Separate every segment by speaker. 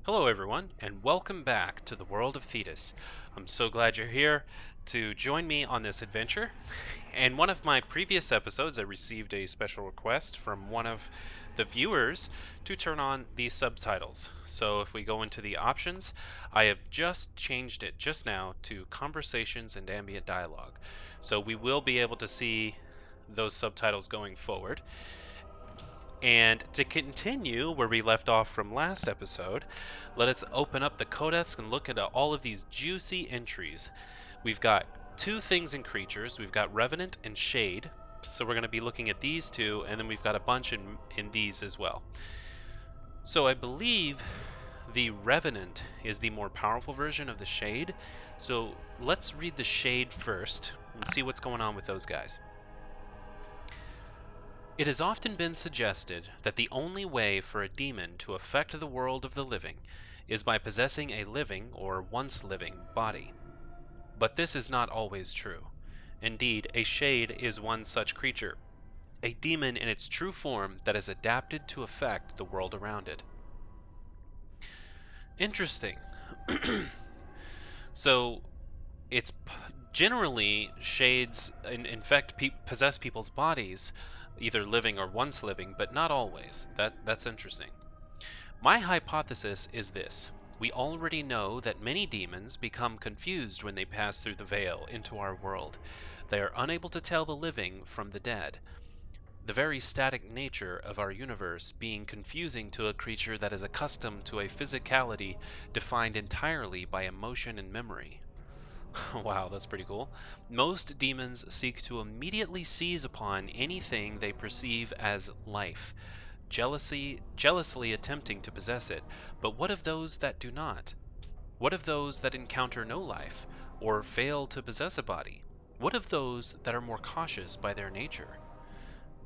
Speaker 1: Hello, everyone, and welcome back to the world of Thetis. I'm so glad you're here to join me on this adventure. In one of my previous episodes, I received a special request from one of the viewers to turn on the subtitles. So if we go into the options, I have just changed it just now to conversations and ambient dialogue. So we will be able to see those subtitles going forward. And to continue where we left off from last episode, let us open up the codex and look at all of these juicy entries. We've got two things in creatures. We've got Revenant and Shade. So we're going to be looking at these two, and then we've got a bunch in these as well. So I believe the Revenant is the more powerful version of the Shade. So let's read the Shade first and see what's going on with those guys. It has often been suggested that the only way for a demon to affect the world of the living is by possessing a living, or once living, body. But this is not always true. Indeed, a shade is one such creature, a demon in its true form that is adapted to affect the world around it. Interesting. So, it's generally shades infect possess people's bodies, either living or once living, but not always. That's interesting. My hypothesis is this. We already know that many demons become confused when they pass through the veil into our world. They are unable to tell the living from the dead. The very static nature of our universe being confusing to a creature that is accustomed to a physicality defined entirely by emotion and memory. Wow, that's pretty cool. Most demons seek to immediately seize upon anything they perceive as life, jealously attempting to possess it. But what of those that do not? What of those that encounter no life, or fail to possess a body? What of those that are more cautious by their nature?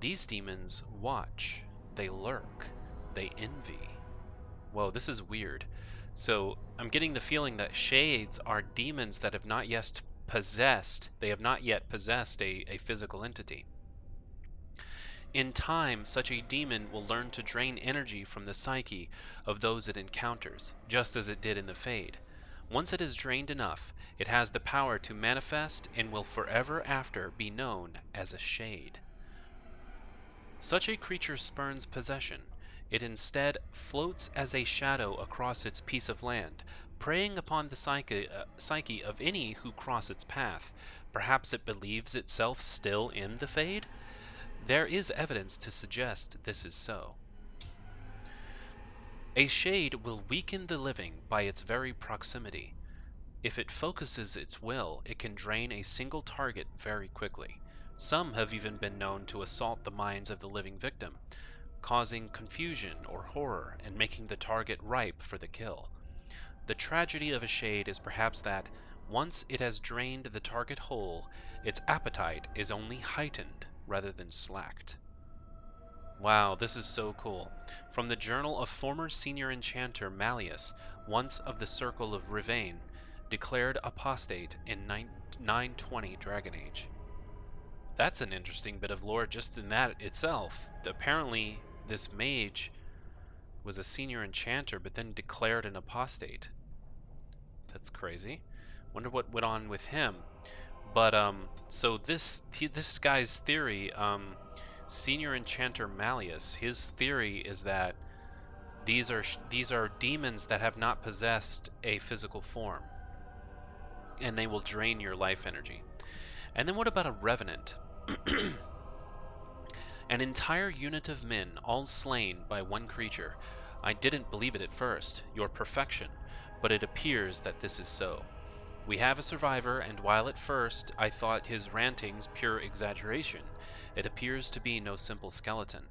Speaker 1: These demons watch, they lurk, they envy. Whoa, this is weird. So I'm getting the feeling that shades are demons that have not yet possessed, they have not yet possessed a physical entity. In time, such a demon will learn to drain energy from the psyche of those it encounters, just as it did in the Fade. Once it has drained enough, it has the power to manifest and will forever after be known as a shade. Such a creature spurns possession. It instead floats as a shadow across its piece of land, preying upon the psyche of any who cross its path. Perhaps it believes itself still in the Fade? There is evidence to suggest this is so. A shade will weaken the living by its very proximity. If it focuses its will, it can drain a single target very quickly. Some have even been known to assault the minds of the living victim, causing confusion or horror and making the target ripe for the kill. The tragedy of a shade is perhaps that, once it has drained the target whole, its appetite is only heightened rather than slacked. Wow, this is so cool. From the journal of former senior enchanter Malleus, once of the Circle of Revenant, declared apostate in 920 Dragon Age. That's an interesting bit of lore just in that itself. Apparently, this mage was a senior enchanter, but then declared an apostate. That's crazy. Wonder what went on with him. But so this guy's theory, senior enchanter Malleus, his theory is that these are demons that have not possessed a physical form, and they will drain your life energy. And then what about a revenant? An entire unit of men, all slain by one creature. I didn't believe it at first, your perfection, but it appears that this is so. We have a survivor, and while at first I thought his rantings pure exaggeration, it appears to be no simple skeleton.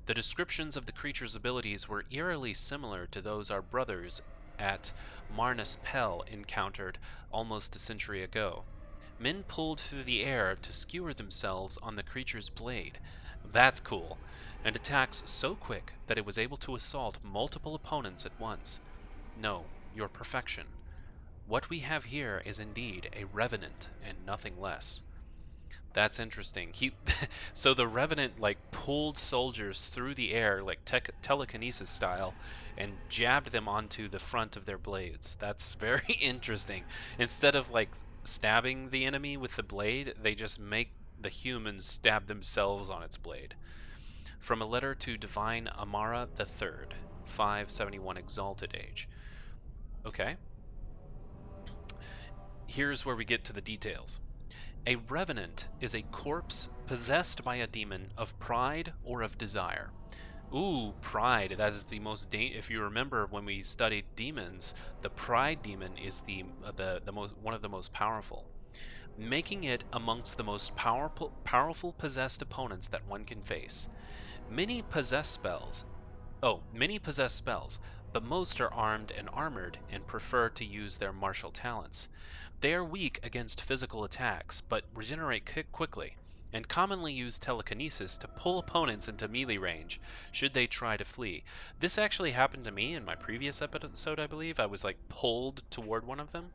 Speaker 1: The descriptions of the creature's abilities were eerily similar to those our brothers at Marnus Pell encountered almost a century ago. Men pulled through the air to skewer themselves on the creature's blade. That's cool. And attacks so quick that it was able to assault multiple opponents at once. No, your perfection. What we have here is indeed a revenant and nothing less. That's interesting. So the Revenant like pulled soldiers through the air like telekinesis style and jabbed them onto the front of their blades. That's very interesting. Instead of like stabbing the enemy with the blade, they just make the humans stab themselves on its blade. From a letter to Divine Amara III, 571 Exalted Age. Okay. Here's where we get to the details. A revenant is a corpse possessed by a demon of pride or of desire. Ooh, pride. That is the most if you remember when we studied demons, the pride demon is the most one of the most powerful, making it amongst the most powerful possessed opponents that one can face. Many possess spells. Many possess spells, but most are armed and armored and prefer to use their martial talents. They are weak against physical attacks, but regenerate quickly, and commonly use telekinesis to pull opponents into melee range should they try to flee. This actually happened to me in my previous episode, I believe. I was like pulled toward one of them.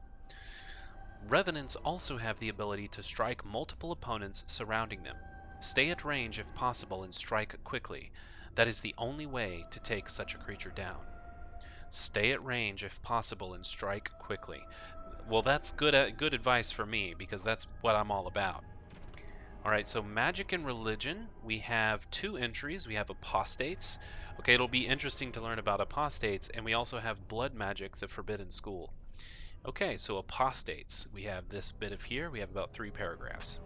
Speaker 1: Revenants also have the ability to strike multiple opponents surrounding them. Stay at range if possible and strike quickly. That is the only way to take such a creature down. Stay at range if possible and strike quickly. Well, that's good advice for me, because that's what I'm all about. Alright, so magic and religion, we have 2 entries. We have apostates. Okay, it'll be interesting to learn about apostates, and we also have blood magic, the forbidden school. Okay, so apostates. We have this bit of here. We have about 3 paragraphs.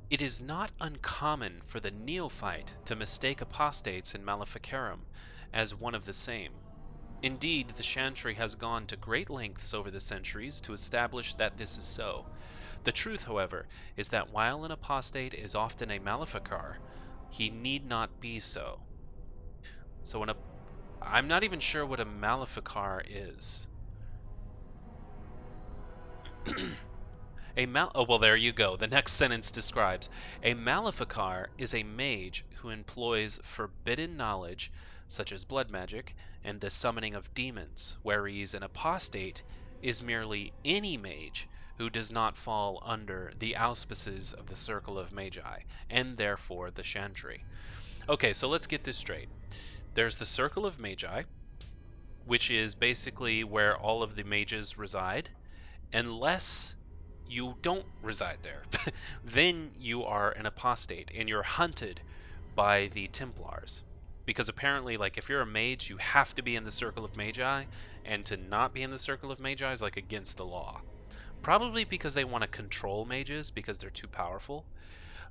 Speaker 1: It is not uncommon for the neophyte to mistake apostates in Maleficarum as one of the same. Indeed, the Chantry has gone to great lengths over the centuries to establish that this is so. The truth, however, is that while an apostate is often a Maleficar, he need not be so. So I'm not even sure what a Maleficar is. Oh, well, there you go. The next sentence describes, a Maleficar is a mage who employs forbidden knowledge, such as blood magic, and the summoning of demons, whereas an apostate is merely any mage who does not fall under the auspices of the Circle of Magi, and therefore the Chantry. Okay, so let's get this straight. There's the Circle of Magi, which is basically where all of the mages reside, unless you don't reside there. Then you are an apostate, and you're hunted by the Templars. Because apparently, like, if you're a mage, you have to be in the Circle of Magi, and to not be in the Circle of Magi is, like, against the law. Probably because they want to control mages, because they're too powerful.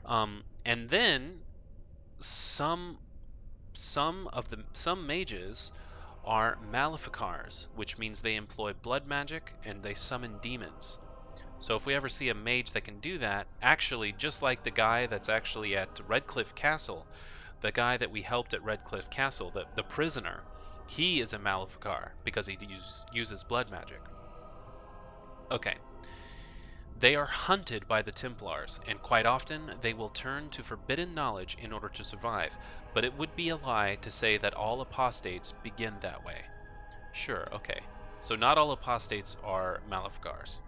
Speaker 1: And then, some mages are Maleficars, which means they employ blood magic, and they summon demons. So if we ever see a mage that can do that, actually, just like the guy that's actually at Redcliffe Castle, the guy that we helped at Redcliffe Castle, the prisoner, he is a Maleficar because he uses blood magic. Okay. They are hunted by the Templars, and quite often they will turn to forbidden knowledge in order to survive, but it would be a lie to say that all apostates begin that way. Sure, okay. So not all apostates are Maleficars.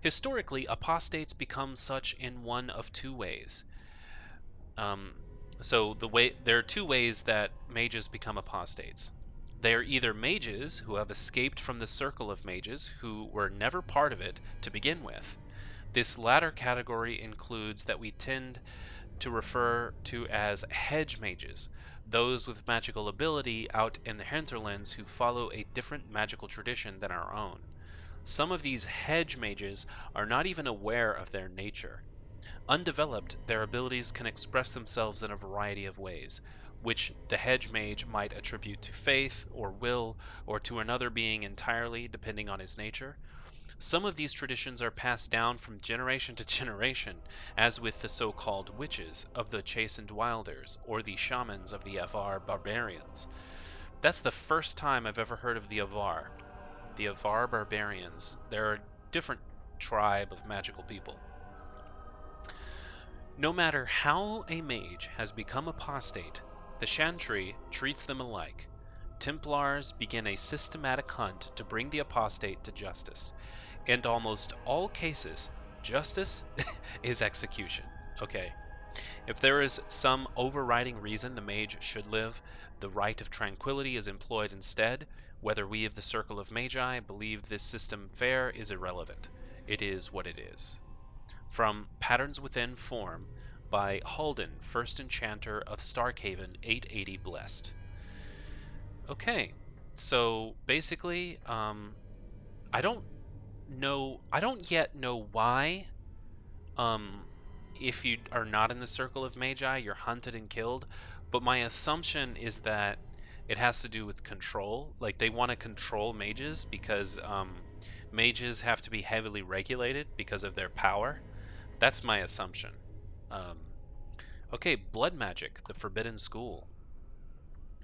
Speaker 1: Historically, apostates become such in one of 2 ways. There are 2 ways that mages become apostates. They are either mages who have escaped from the circle of mages who were never part of it to begin with. This latter category includes that we tend to refer to as hedge mages, those with magical ability out in the hinterlands who follow a different magical tradition than our own. Some of these hedge mages are not even aware of their nature. Undeveloped, their abilities can express themselves in a variety of ways, which the hedge mage might attribute to faith or will, or to another being entirely, depending on his nature. Some of these traditions are passed down from generation to generation, as with the so-called witches of the Chastened Wilders, or the shamans of the Avar barbarians. That's the first time I've ever heard of the Avar. The Avar barbarians. They're a different tribe of magical people. No matter how a mage has become apostate, the Chantry treats them alike. Templars begin a systematic hunt to bring the apostate to justice. In almost all cases, justice is execution. Okay. If there is some overriding reason the mage should live, the right of tranquility is employed instead. Whether we of the Circle of Magi believe this system fair is irrelevant. It is what it is. From Patterns Within Form by Halden, First Enchanter of Starkhaven, 880 Blessed. Okay, so basically, I don't I don't yet know why, um, if you are not in the Circle of Magi, you're hunted and killed, but my assumption is that it has to do with control. Like, they want to control mages because, mages have to be heavily regulated because of their power. That's my assumption. Um, okay, Blood Magic, the Forbidden School.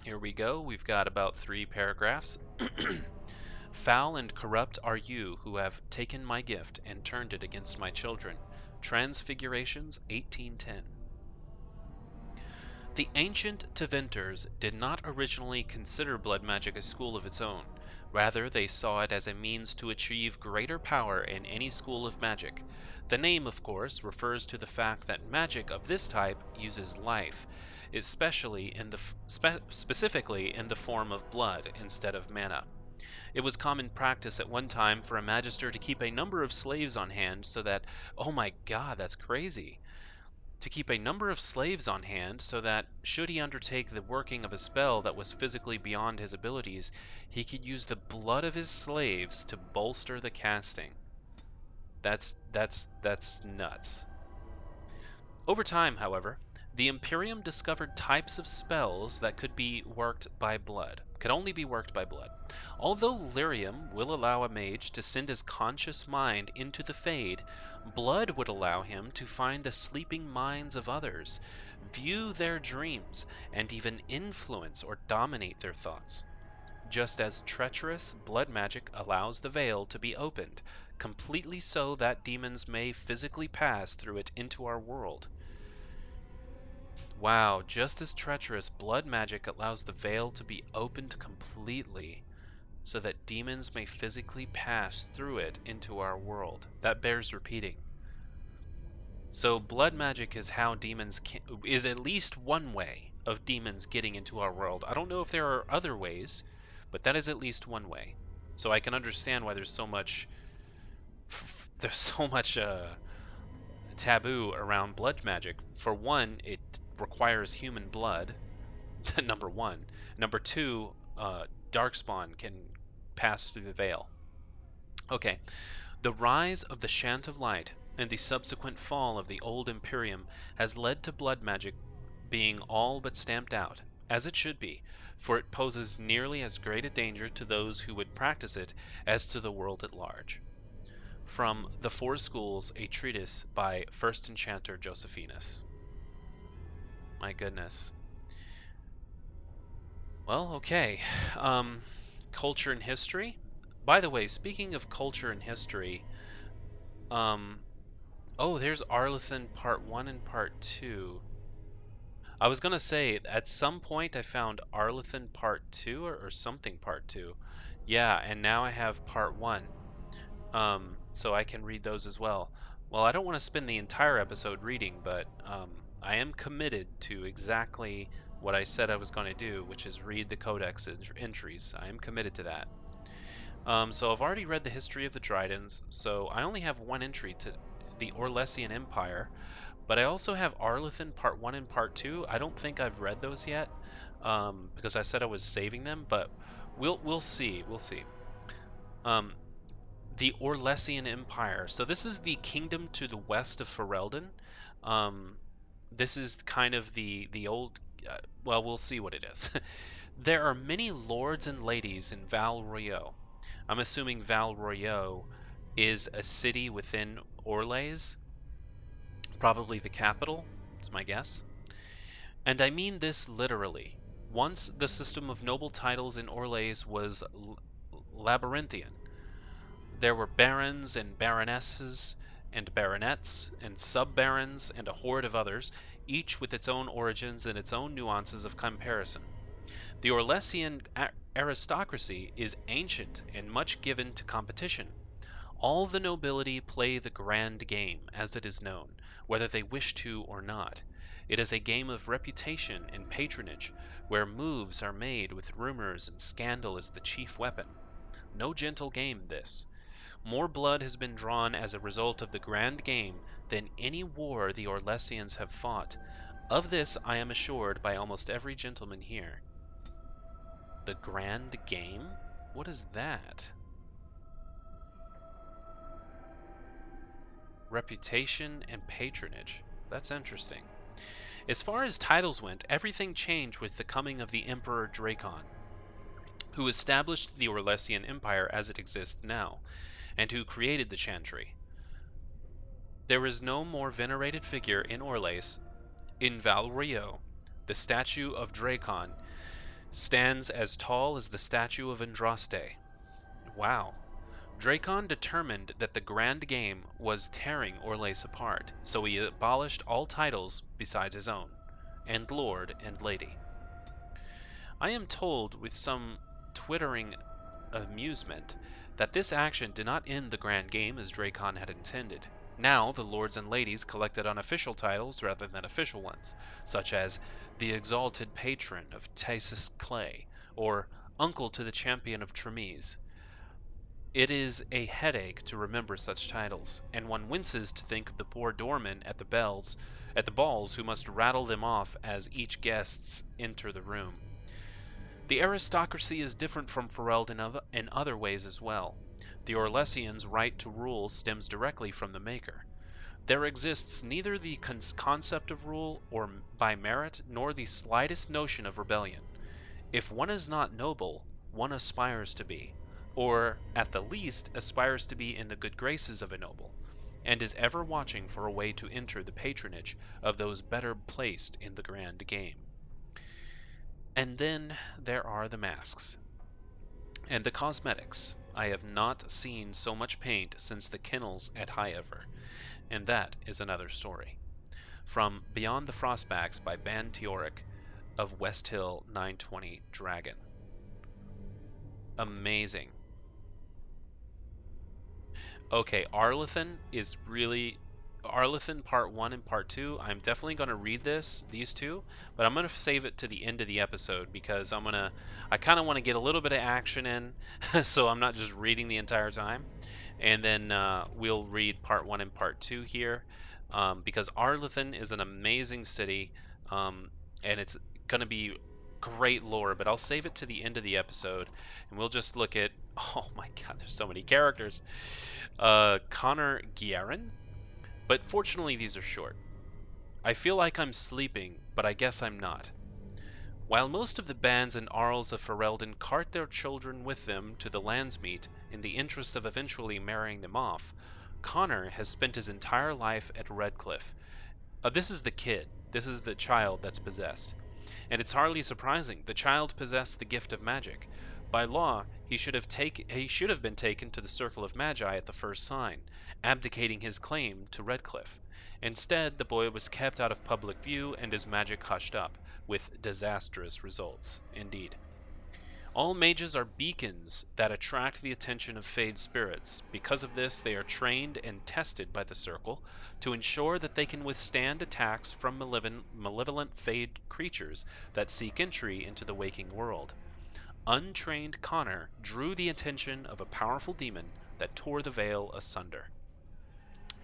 Speaker 1: Here we go. We've got about 3 paragraphs. Foul and corrupt are you who have taken my gift and turned it against my children. Transfigurations, 1810. The ancient Tevinters did not originally consider blood magic a school of its own. Rather, they saw it as a means to achieve greater power in any school of magic. The name, of course, refers to the fact that magic of this type uses life, especially in the specifically in the form of blood instead of mana. It was common practice at one time for a magister to keep a number of slaves on hand so that, oh my god, that's crazy, to keep a number of slaves on hand so that, should he undertake the working of a spell that was physically beyond his abilities, he could use the blood of his slaves to bolster the casting. That's nuts. Over time, however, the Imperium discovered types of spells that could only be worked by blood. Although lyrium will allow a mage to send his conscious mind into the Fade, blood would allow him to find the sleeping minds of others, view their dreams, and even influence or dominate their thoughts. Just as treacherous blood magic allows the veil to be opened, completely so that demons may physically pass through it into our world. Wow, just as treacherous, blood magic allows the veil to be opened completely so that demons may physically pass through it into our world. That bears repeating. So blood magic is how is at least one way of demons getting into our world. I don't know if there are other ways, but that is at least one way. So I can understand why there's so much taboo around blood magic. For one, it requires human blood. Number one. Number two, Darkspawn can pass through the veil. Okay, the rise of the Shant of Light and the subsequent fall of the old Imperium has led to blood magic being all but stamped out, as it should be, for it poses nearly as great a danger to those who would practice it as to the world at large. From The Four Schools, a treatise by First Enchanter Josephinus. My goodness. Well, okay. Culture and history. By the way, speaking of culture and history, oh, there's Arlethan Part 1 and Part 2. I was gonna say, at some point I found Arlethan Part 2 or something Part 2. Yeah, and now I have Part 1. So I can read those as well. Well, I don't want to spend the entire episode reading, but I am committed to exactly what I said I was going to do, which is read the codex entries. I am committed to that. So I've already read the history of the Dryadens, so I only have one entry to the Orlesian Empire, but I also have Arlethan Part 1 and Part 2. I don't think I've read those yet, because I said I was saving them, but we'll see. We'll see. The Orlesian Empire. So this is the kingdom to the west of Ferelden. This is kind of the old. Well, we'll see what it is. There are many lords and ladies in Val Royeaux. I'm assuming Val Royeaux is a city within Orlais, probably the capital. It's my guess. And I mean this literally. Once the system of noble titles in Orlais was labyrinthian. There were barons and baronesses and baronets and sub-barons and a horde of others, each with its own origins and its own nuances of comparison. The Orlesian aristocracy is ancient and much given to competition. All the nobility play the grand game, as it is known, whether they wish to or not. It is a game of reputation and patronage, where moves are made with rumors and scandal as the chief weapon. No gentle game, this. More blood has been drawn as a result of the grand game than any war the Orlesians have fought. Of this I am assured by almost every gentleman here. The grand game? What is that? Reputation and patronage. That's interesting. As far as titles went, everything changed with the coming of the Emperor Dracon, who established the Orlesian Empire as it exists now, and who created the Chantry. There is no more venerated figure in Orlais. In Val Rio, the statue of Dracon stands as tall as the statue of Andraste. Wow. Dracon determined that the grand game was tearing Orlais apart, so he abolished all titles besides his own, and lord and lady. I am told, with some twittering amusement, that this action did not end the grand game as Dracon had intended. Now the lords and ladies collected unofficial titles rather than official ones, such as the Exalted Patron of Tasis Clay, or Uncle to the Champion of Tremise. It is a headache to remember such titles, and one winces to think of the poor doormen at the balls who must rattle them off as each guests enter the room. The aristocracy is different from Fereld in other ways as well. The Orlesians' right to rule stems directly from the Maker. There exists neither the concept of rule or by merit, nor the slightest notion of rebellion. If one is not noble, one aspires to be, or at the least aspires to be in the good graces of a noble, and is ever watching for a way to enter the patronage of those better placed in the grand game. And then there are the masks. And the cosmetics. I have not seen so much paint since the kennels at Highever, and that is another story. From Beyond the Frostbacks by Ban Teoric of West Hill 920 Dragon. Amazing. Okay, Arlathan is really... Arlathan Part 1 and Part 2, I'm definitely going to read these two, but I'm going to save it to the end of the episode because I kind of want to get a little bit of action in, so I'm not just reading the entire time. And then we'll read Part 1 and Part 2 here, because Arlathan is an amazing city, and it's going to be great lore, but I'll save it to the end of the episode, and we'll just look at... Oh my god, there's so many characters. Connor Guerrin? But fortunately these are short. I feel like I'm sleeping, but I guess I'm not. While most of the bands and Arls of Ferelden cart their children with them to the Landsmeet in the interest of eventually marrying them off, Connor has spent his entire life at Redcliffe. This is the kid. This is the child that's possessed. And it's hardly surprising. The child possessed the gift of magic. By law, he should have been taken to the Circle of Magi at the first sign, abdicating his claim to Redcliffe. Instead, the boy was kept out of public view and his magic hushed up, with disastrous results, indeed. All mages are beacons that attract the attention of Fade spirits. Because of this, they are trained and tested by the Circle to ensure that they can withstand attacks from malevolent Fade creatures that seek entry into the waking world. Untrained Connor drew the attention of a powerful demon that tore the veil asunder.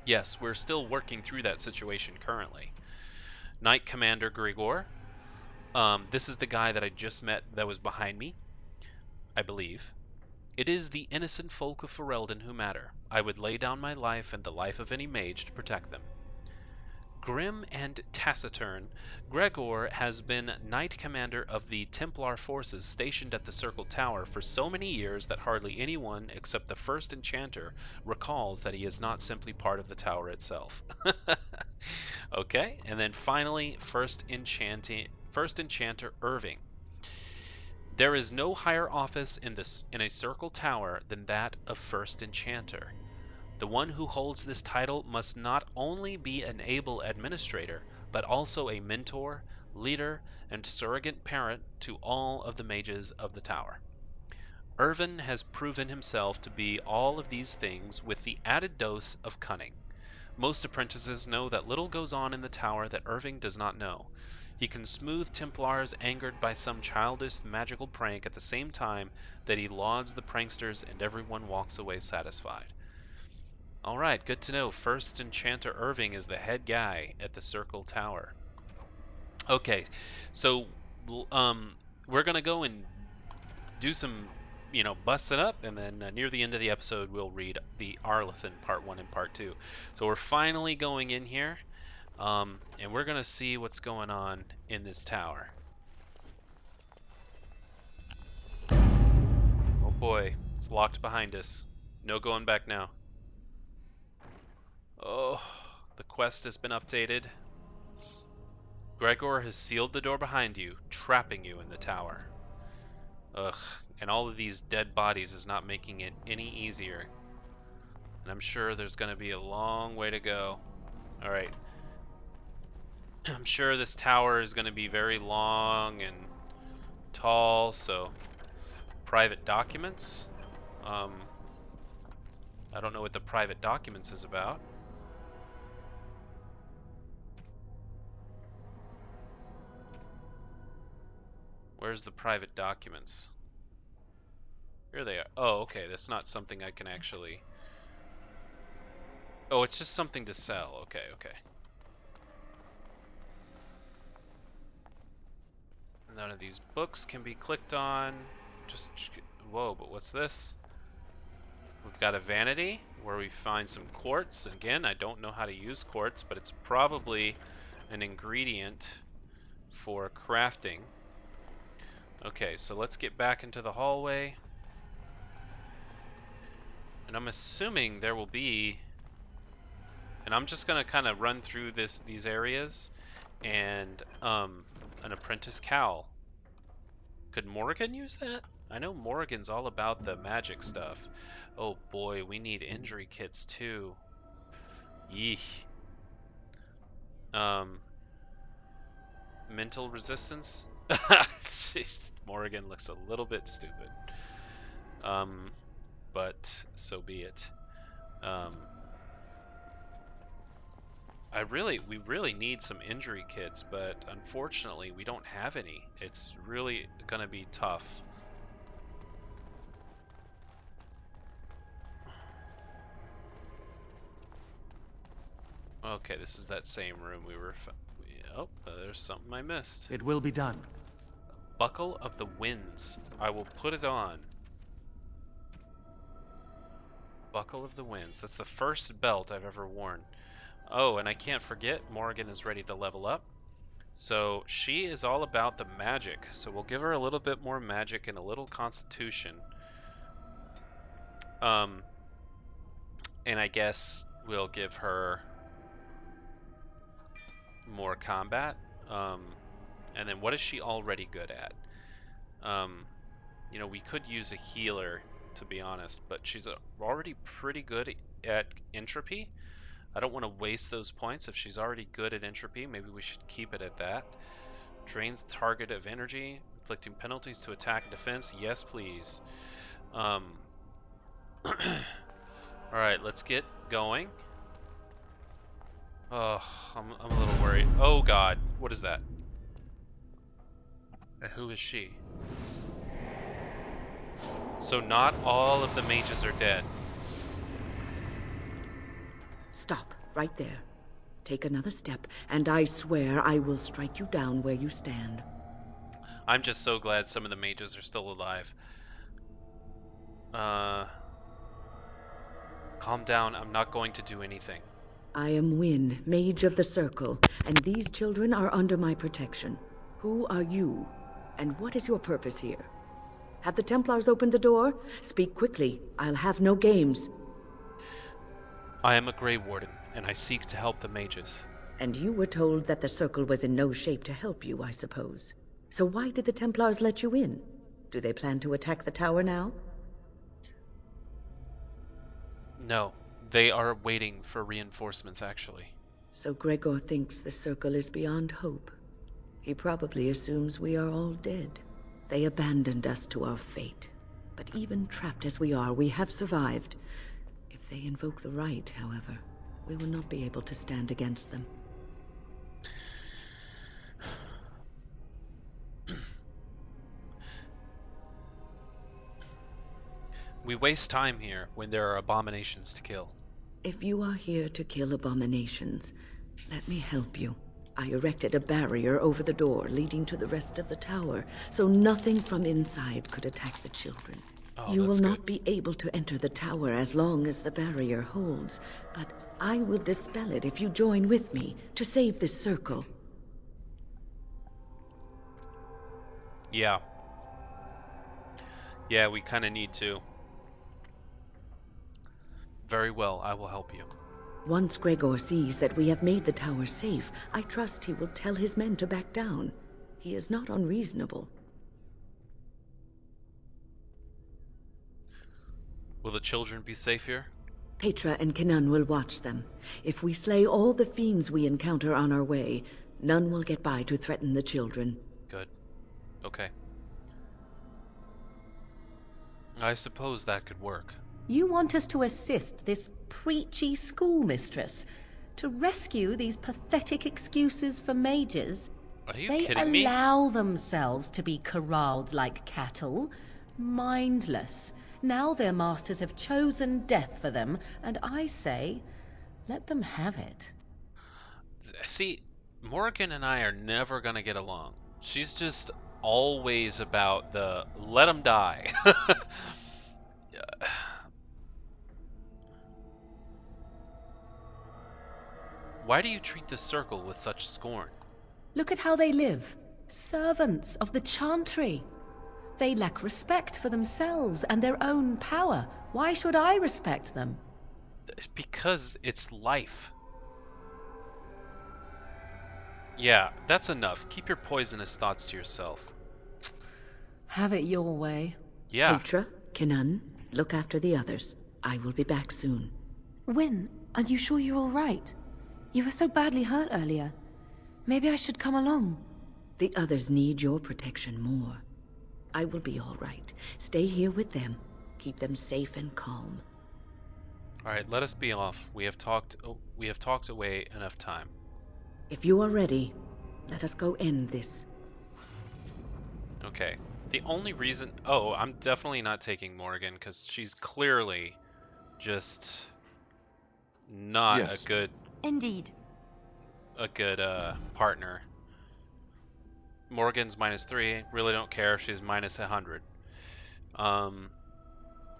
Speaker 1: Yes, we're still working through that situation currently. Knight Commander Greagoir. This is the guy that I just met that was behind me, I believe. It is the innocent folk of Ferelden who matter. I would lay down my life and the life of any mage to protect them. Grim and taciturn, Greagoir has been Knight Commander of the Templar forces stationed at the Circle Tower for so many years that hardly anyone except the first Enchanter recalls that he is not simply part of the tower itself. Okay, and then finally, first Enchanter Irving. There is no higher office in a Circle Tower than that of First Enchanter. The one who holds this title must not only be an able administrator, but also a mentor, leader, and surrogate parent to all of the mages of the tower. Irving has proven himself to be all of these things with the added dose of cunning. Most apprentices know that little goes on in the tower that Irving does not know. He can smooth Templars angered by some childish magical prank at the same time that he lauds the pranksters and everyone walks away satisfied. Alright, good to know. First Enchanter Irving is the head guy at the Circle Tower. Okay, so we're gonna go and do some, busting up, and then near the end of the episode we'll read the Arlethan Part 1 and Part 2. So we're finally going in here, and we're gonna see what's going on in this tower. Oh boy, it's locked behind us. No going back now. Oh, the quest has been updated. Greagoir has sealed the door behind you, trapping you in the tower. Ugh, and all of these dead bodies is not making it any easier. And I'm sure there's going to be a long way to go. Alright. I'm sure this tower is going to be very long and tall, so... Private documents? I don't know what the private documents is about. Where's the private documents? Here they are. Oh, okay, that's not something I can actually... Oh, it's just something to sell. Okay, okay. None of these books can be clicked on. Just... Whoa, but what's this? We've got a vanity where we find some quartz. Again, I don't know how to use quartz, but it's probably an ingredient for crafting. Okay, so let's get back into the hallway. And I'm assuming there will be... And I'm just going to kind of run through these areas. And an apprentice cowl. Could Morrigan use that? I know Morrigan's all about the magic stuff. Oh boy, we need injury kits too. Yeesh. Mental resistance? Morrigan looks a little bit stupid. But so be it. We really need some injury kits, but unfortunately we don't have any. It's really gonna be tough. Okay, this is that same room we were... Oh, there's something I missed.
Speaker 2: It will be done.
Speaker 1: Buckle of the Winds. I will put it on. Buckle of the Winds. That's the first belt I've ever worn. Oh, and I can't forget, Morrigan is ready to level up. So she is all about the magic. So we'll give her a little bit more magic and a little constitution. And I guess we'll give her more combat. And then what is she already good at? You know, we could use a healer, to be honest, but she's already pretty good at entropy. I don't want to waste those points. If she's already good at entropy, maybe we should keep it at that. Drains the target of energy, inflicting penalties to attack and defense. Yes, please. Alright, let's get going. Oh, I'm a little worried. Oh god, what is that? And who is she? So not all of the mages are dead.
Speaker 3: Stop, right there. Take another step, and I swear I will strike you down where you stand.
Speaker 1: I'm just so glad some of the mages are still alive. Calm down, I'm not going to do anything.
Speaker 3: I am Wynne, Mage of the Circle, and these children are under my protection. Who are you, and what is your purpose here? Have the Templars opened the door? Speak quickly, I'll have no games.
Speaker 1: I am a Grey Warden, and I seek to help the mages.
Speaker 3: And you were told that the Circle was in no shape to help you, I suppose. So why did the Templars let you in? Do they plan to attack the tower now?
Speaker 1: No, they are waiting for reinforcements, actually.
Speaker 3: So Greagoir thinks the Circle is beyond hope. He probably assumes we are all dead. They abandoned us to our fate. But even trapped as we are, we have survived. If they invoke the right, however, we will not be able to stand against them.
Speaker 1: We waste time here when there are abominations to kill.
Speaker 3: If you are here to kill abominations, let me help you. I erected a barrier over the door leading to the rest of the tower, so nothing from inside could attack the children.
Speaker 1: Oh,
Speaker 3: You will
Speaker 1: that's
Speaker 3: not
Speaker 1: good.
Speaker 3: be able to enter the tower as long as the barrier holds, but I will dispel it if you join with me to save this circle.
Speaker 1: Yeah. Yeah, we kind of need to. Very well, I will help you.
Speaker 3: Once Greagoir sees that we have made the tower safe, I trust he will tell his men to back down. He is not unreasonable.
Speaker 1: Will the children be safe here?
Speaker 3: Petra and Kenan will watch them. If we slay all the fiends we encounter on our way, none will get by to threaten the children.
Speaker 1: Good. Okay. I suppose that could work.
Speaker 2: You want us to assist this preachy schoolmistress to rescue these pathetic excuses for mages?
Speaker 1: Are you
Speaker 2: They
Speaker 1: kidding me?
Speaker 2: allow themselves to be corralled like cattle, mindless. Now their masters have chosen death for them, and I say, let them have it.
Speaker 1: See, Morgan and I are never gonna get along. She's just always about the let them die. Why do you treat the circle with such scorn?
Speaker 2: Look at how they live. Servants of the Chantry. They lack respect for themselves and their own power. Why should I respect them?
Speaker 1: Because it's life. Yeah, that's enough. Keep your poisonous thoughts to yourself.
Speaker 2: Have it your way.
Speaker 1: Yeah.
Speaker 3: Petra, Kenan, look after the others. I will be back soon.
Speaker 4: Wynne, are you sure you're all right? You were so badly hurt earlier. Maybe I should come along.
Speaker 3: The others need your protection more. I will be all right. Stay here with them. Keep them safe and calm.
Speaker 1: All right, let us be off. We have talked away enough time.
Speaker 3: If you are ready, let us go end this.
Speaker 1: Okay. The only reason... Oh, I'm definitely not taking Morgan, because she's clearly just not
Speaker 5: Yes.
Speaker 4: Indeed.
Speaker 1: a good partner. Morgan's -3. Really don't care if she's -100.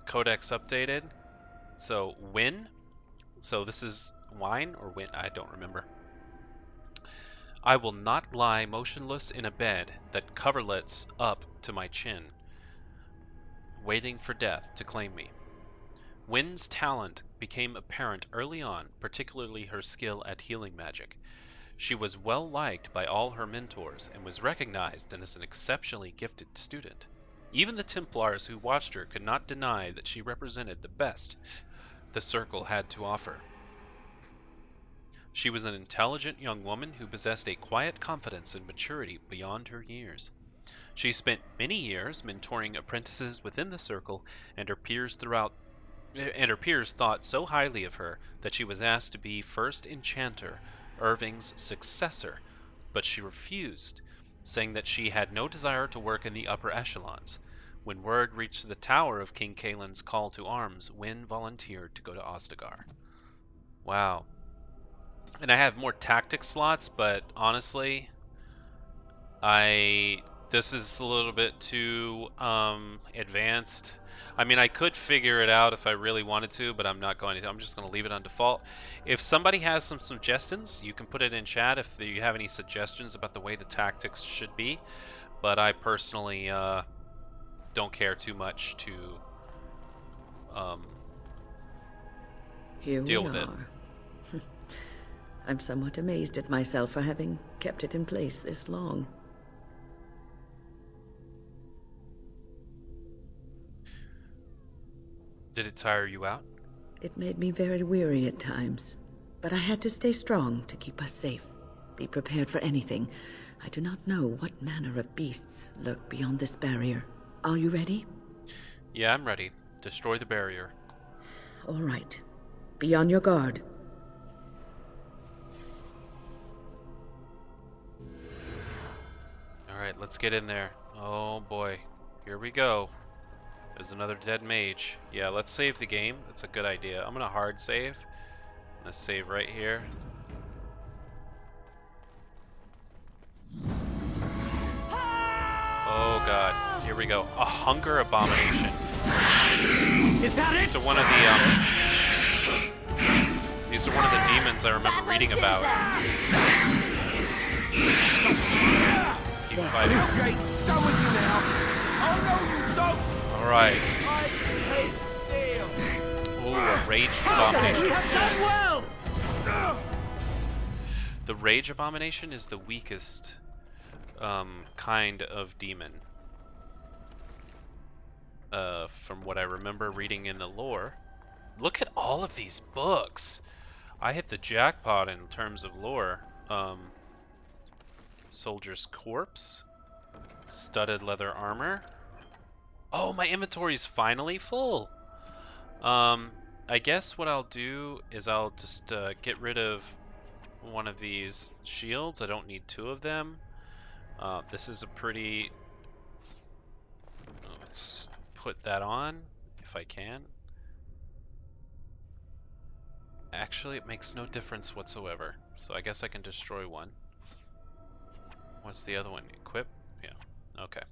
Speaker 1: Codex updated. So, Wynne. So this is Wine or Wynne? I don't remember. I will not lie motionless in a bed that coverlets up to my chin, waiting for death to claim me. Wynne's talent became apparent early on, particularly her skill at healing magic. She was well liked by all her mentors and was recognized as an exceptionally gifted student. Even the Templars who watched her could not deny that she represented the best the Circle had to offer. She was an intelligent young woman who possessed a quiet confidence and maturity beyond her years. She spent many years mentoring apprentices within the Circle, and her peers thought so highly of her that she was asked to be first Enchanter, Irving's successor, but she refused, saying that she had no desire to work in the upper echelons. When word reached the tower of King Kaelin's call to arms, Wynne volunteered to go to Ostagar. Wow. And I have more tactics slots, but honestly, this is a little bit too advanced. I mean, I could figure it out if I really wanted to, but I'm not going to. I'm just going to leave it on default. If somebody has some suggestions, you can put it in chat if you have any suggestions about the way the tactics should be. But I personally don't care too much to
Speaker 3: Here
Speaker 1: deal
Speaker 3: we
Speaker 1: with it.
Speaker 3: are. I'm somewhat amazed at myself for having kept it in place this long.
Speaker 1: Did it tire you out?
Speaker 3: It made me very weary at times, but I had to stay strong to keep us safe. Be prepared for anything. I do not know what manner of beasts lurk beyond this barrier. Are you ready?
Speaker 1: Yeah, I'm ready. Destroy the barrier.
Speaker 3: All right. Be on your guard.
Speaker 1: Alright, let's get in there. Oh boy. Here we go. There's another dead mage. Yeah, let's save the game. That's a good idea. I'm gonna hard save. I'm gonna save right here. Oh god. Here we go. A hunger abomination.
Speaker 5: Is that it?
Speaker 1: These are one of the demons I remember reading about. Let's keep fighting.
Speaker 5: Okay, done with you now. Oh no, you don't.
Speaker 1: Alright.
Speaker 5: I taste steel.
Speaker 1: Ooh, a raged abomination.
Speaker 5: We have done well.
Speaker 1: The rage abomination is the weakest kind of demon. From what I remember reading in the lore. Look at all of these books. I hit the jackpot in terms of lore. Soldier's corpse. Studded leather armor. Oh, my inventory's finally full. I guess what I'll do is I'll just get rid of one of these shields. I don't need two of them. This is a pretty... Let's put that on, if I can. Actually, it makes no difference whatsoever. So I guess I can destroy one. What's the other one? Equip? Yeah. Okay.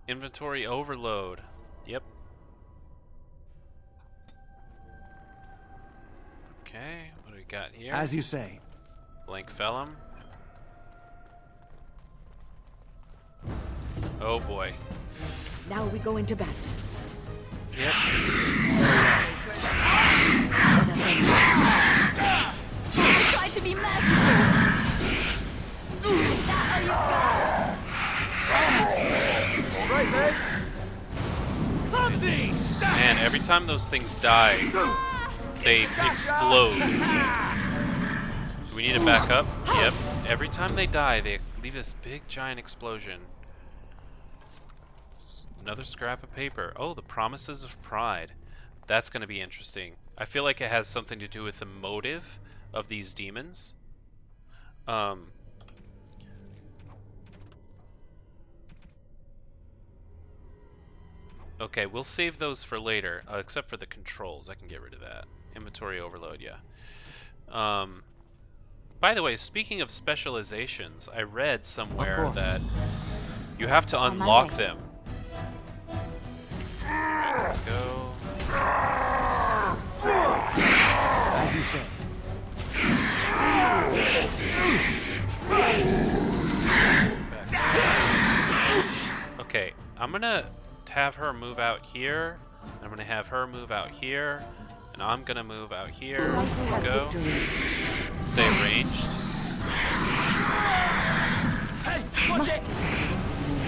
Speaker 1: Inventory overload. Yep. Okay, what do we got here?
Speaker 5: As you say.
Speaker 1: Blank vellum. Oh boy.
Speaker 3: Now we go into battle.
Speaker 1: Yep.
Speaker 4: Try to be merciful. Is that how you go?
Speaker 5: Right, man. Clumsy.
Speaker 1: Man, every time those things die, they explode. Do we need to back up? Yep. Every time they die, they leave this big giant explosion. Another scrap of paper. Oh, the Promises of Pride. That's going to be interesting. I feel like it has something to do with the motive of these demons. Okay, we'll save those for later, except for the controls. I can get rid of that. Inventory overload, yeah. By the way, speaking of specializations, I read somewhere that you have to unlock them. Alright, let's go.
Speaker 5: As you say.
Speaker 1: Okay, I'm gonna have her move out here. I'm gonna have her move out here. And I'm gonna move out here. Let's go. Stay ranged.
Speaker 5: Hey, watch it.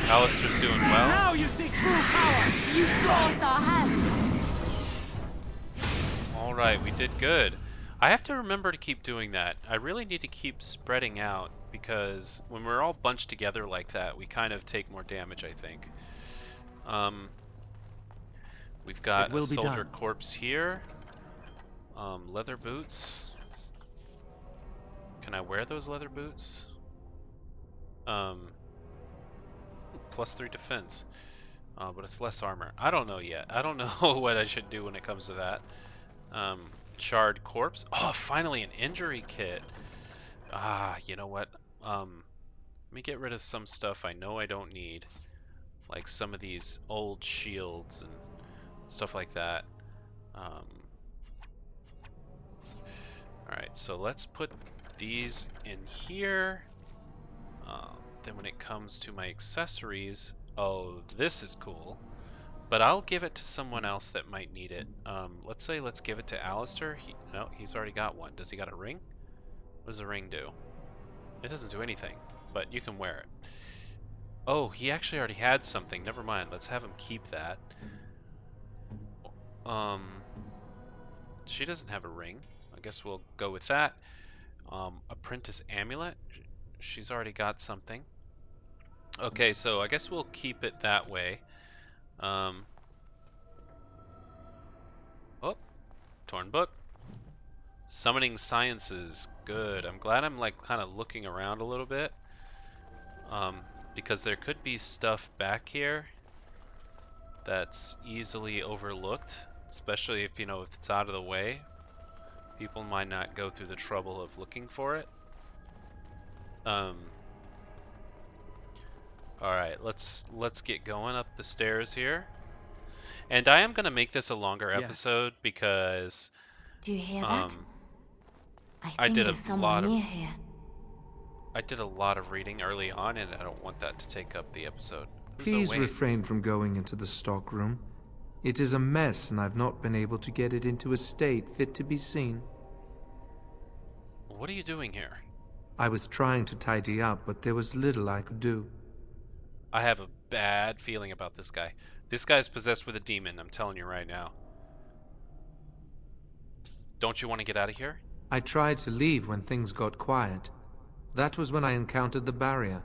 Speaker 1: Alistair's doing well.
Speaker 5: Now you see true power.
Speaker 4: You lost our hands.
Speaker 1: Alright, we did good. I have to remember to keep doing that. I really need to keep spreading out because when we're all bunched together like that, we kind of take more damage, I think. We've got a soldier corpse here. Leather boots. Can I wear those leather boots? +3 defense. But it's less armor. I don't know yet. I don't know what I should do when it comes to that. Charred corpse. Oh, finally an injury kit. Ah, you know what? Let me get rid of some stuff I know I don't need. Like some of these old shields and stuff like that. Alright, so let's put these in here. Then when it comes to my accessories, oh, this is cool. But I'll give it to someone else that might need it. Let's give it to Alistair. No, he's already got one. Does he got a ring? What does a ring do? It doesn't do anything, but you can wear it. Oh, he actually already had something. Never mind. Let's have him keep that. She doesn't have a ring. I guess we'll go with that. Apprentice amulet. She's already got something. Okay, so I guess we'll keep it that way. torn book. Summoning sciences. Good. I'm glad I'm like kind of looking around a little bit. Because there could be stuff back here that's easily overlooked, especially if, you know, if it's out of the way. People might not go through the trouble of looking for it. Alright, let's get going up the stairs here. And I am going to make this a longer episode because
Speaker 4: Do you hear that? I
Speaker 1: I
Speaker 4: think
Speaker 1: did
Speaker 4: there's
Speaker 1: a
Speaker 4: someone
Speaker 1: lot of
Speaker 4: near here.
Speaker 1: I did a lot of reading early on, and I don't want that to take up the episode. Who's
Speaker 6: Please
Speaker 1: Wayne?
Speaker 6: refrain from going into the stockroom. It is a mess, and I've not been able to get it into a state fit to be seen.
Speaker 1: What are you doing here?
Speaker 6: I was trying to tidy up, but there was little I could do.
Speaker 1: I have a bad feeling about this guy. This guy's possessed with a demon, I'm telling you right now. Don't you want to get out of here?
Speaker 6: I tried to leave when things got quiet. That was when I encountered the barrier.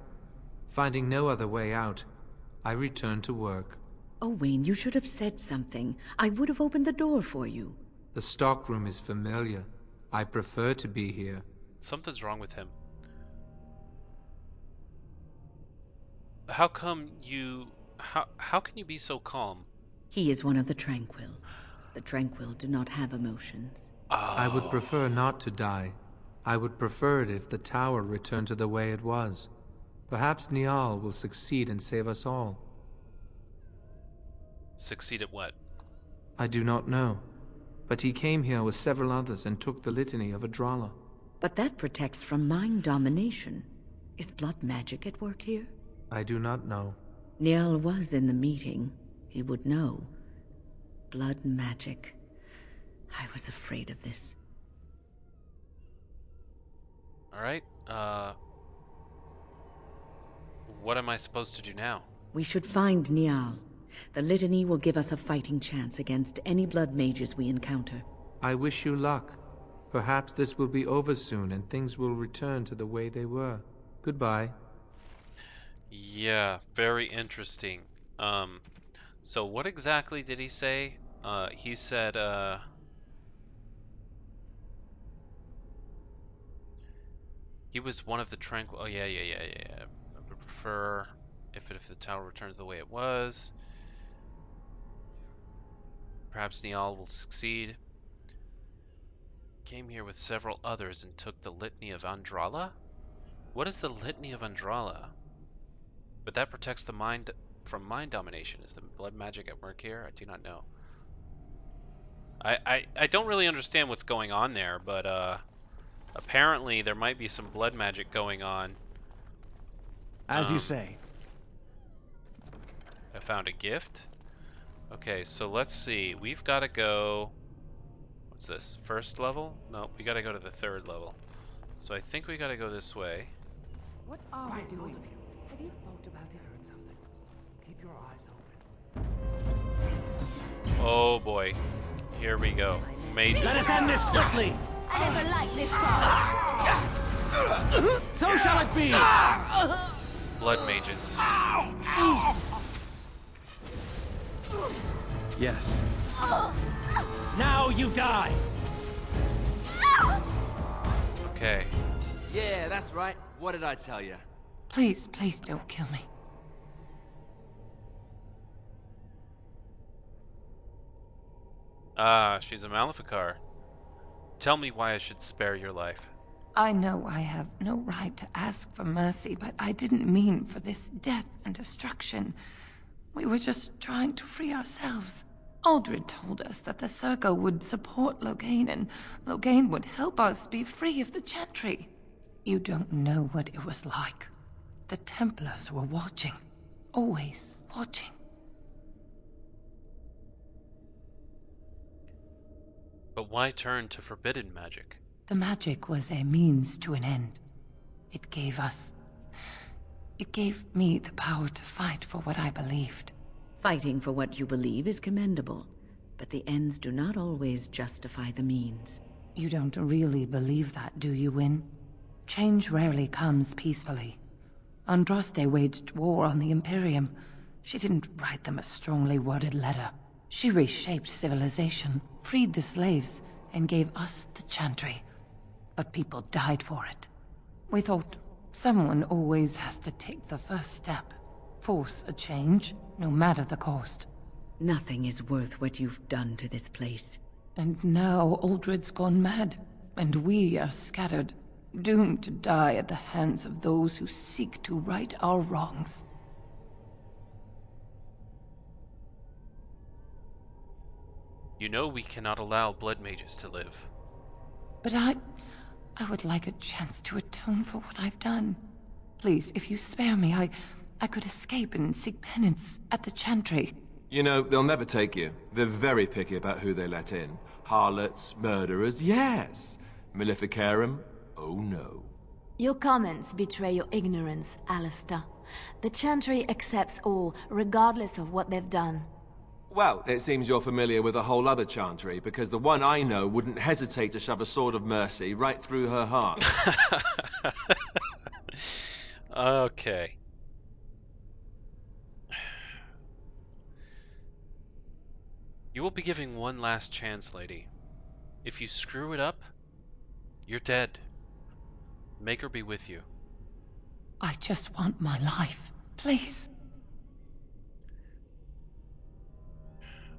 Speaker 6: Finding no other way out, I returned to work.
Speaker 3: Oh, Wayne, you should have said something. I would have opened the door for you.
Speaker 6: The stockroom is familiar. I prefer to be here.
Speaker 1: Something's wrong with him. How come you... How can you be so calm?
Speaker 3: He is one of the Tranquil. The Tranquil do not have emotions.
Speaker 1: Oh.
Speaker 6: I would prefer not to die. I would prefer it if the tower returned to the way it was. Perhaps Niall will succeed and save us all.
Speaker 1: Succeed at what?
Speaker 6: I do not know. But he came here with several others and took the litany of Adralla.
Speaker 3: But that protects from mind domination. Is blood magic at work here?
Speaker 6: I do not know.
Speaker 3: Niall was in the meeting. He would know. Blood magic. I was afraid of this.
Speaker 1: Alright, what am I supposed to do now?
Speaker 3: We should find Niall. The litany will give us a fighting chance against any blood mages we encounter.
Speaker 6: I wish you luck. Perhaps this will be over soon and things will return to the way they were. Goodbye.
Speaker 1: Yeah, very interesting. So what exactly did he say? He said, he was one of the Tranquil... Oh, yeah. I would prefer if the tower returns the way it was. Perhaps Niall will succeed. Came here with several others and took the litany of Andralla? What is the litany of Andralla? But that protects the mind from mind domination. Is the blood magic at work here? I do not know. I don't really understand what's going on there, but apparently there might be some blood magic going on.
Speaker 5: As you say.
Speaker 1: I found a gift. Okay, so let's see. We've got to go... What's this? First level? No, we got to go to the third level. So I think we got to go this way.
Speaker 7: What are we doing? Have you thought about it? Keep your eyes open.
Speaker 1: Oh boy. Here we go. Mages.
Speaker 5: Let us end this quickly!
Speaker 4: I never liked this part.
Speaker 5: So shall it be!
Speaker 1: Blood mages.
Speaker 5: Yes. Now you die!
Speaker 1: Okay.
Speaker 8: Yeah, that's right. What did I tell you?
Speaker 4: Please, please don't kill me.
Speaker 1: Ah, she's a Maleficar. Tell me why I should spare your life.
Speaker 9: I know I have no right to ask for mercy, but I didn't mean for this death and destruction. We were just trying to free ourselves. Aldred told us that the Circle would support Loghain, and Loghain would help us be free of the Chantry. You don't know what it was like. The Templars were watching. Always watching.
Speaker 1: But why turn to forbidden magic?
Speaker 9: The magic was a means to an end. It gave me the power to fight for what I believed.
Speaker 3: Fighting for what you believe is commendable, but the ends do not always justify the means.
Speaker 9: You don't really believe that, do you, Wynne? Change rarely comes peacefully. Andraste waged war on the Imperium. She didn't write them a strongly worded letter. She reshaped civilization, freed the slaves, and gave us the chantry. But people died for it. We thought someone always has to take the first step. Force a change, no matter the cost.
Speaker 3: Nothing is worth what you've done to this place.
Speaker 9: And now Aldred's gone mad, and we are scattered, doomed to die at the hands of those who seek to right our wrongs.
Speaker 1: You know we cannot allow blood mages to live.
Speaker 9: But I would like a chance to atone for what I've done. Please, if you spare me, I could escape and seek penance at the chantry.
Speaker 10: You know, they'll never take you. They're very picky about who they let in. Harlots, murderers, yes. Maleficarum, oh no.
Speaker 4: Your comments betray your ignorance, Alistair. The chantry accepts all, regardless of what they've done.
Speaker 10: Well, it seems you're familiar with a whole other chantry, because the one I know wouldn't hesitate to shove a sword of mercy right through her heart.
Speaker 1: Okay. You will be giving one last chance, lady. If you screw it up, you're dead. Make her be with you.
Speaker 9: I just want my life, please.